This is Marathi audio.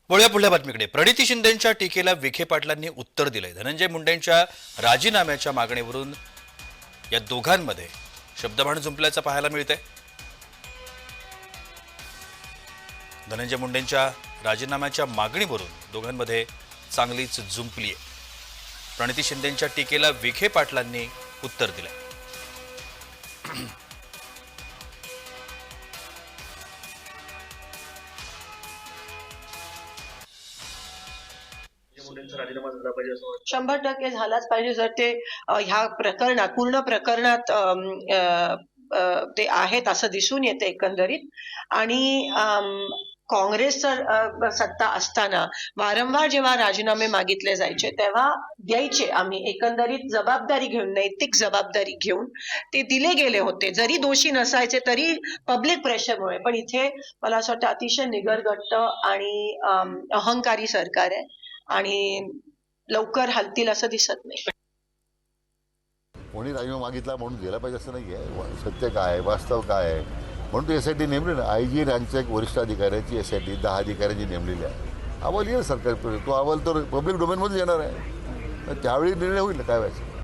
वळूया पुढल्या बातमीकडे. प्रणिती शिंदेंच्या टीकेला विखे पाटलांनी उत्तर दिलंय. धनंजय मुंडेंच्या राजीनाम्याच्या मागणीवरून या दोघांमध्ये शब्दभांड जुंपल्याचं पाहायला मिळतंय. धनंजय मुंडेंच्या राजीनाम्याच्या मागणीवरून दोघांमध्ये चांगलीच जुंपली आहे. प्रणिती शिंदेंच्या टीकेला विखे पाटलांनी उत्तर दिलंय. राजीनामा झाला पाहिजे असं वाटतं. 100% झालाच पाहिजे. जर ते ह्या प्रकरणात पूर्ण प्रकरणात ते आहेत असं दिसून येते एकंदरीत. आणि काँग्रेस सत्ता असताना वारंवार जेव्हा राजीनामे मागितले जायचे तेव्हा द्यायचे आम्ही एकंदरीत जबाबदारी घेऊन, नैतिक जबाबदारी घेऊन ते दिले गेले होते, जरी दोषी नसायचे तरी पब्लिक प्रेशरमुळे. पण इथे मला असं वाटतं अतिशय निगरगट्ट आणि अहंकारी सरकार आहे आणि लवकर हलतील असं दिसत नाही. कोणी राजीनामा मागितला म्हणून दिला पाहिजे असं नाही आहे. सत्य काय आहे, वास्तव काय आहे, म्हणून तो SIT नेमली ना. IG रँकच्या एक वरिष्ठ अधिकाऱ्याची SIT 10 अधिकाऱ्यांची नेमलेली आहे. अहवाल येईल सरकार, तो अहवाल तर पब्लिक डोमेनमध्ये येणार आहे, त्यावेळी निर्णय होईल काय व्हायचं.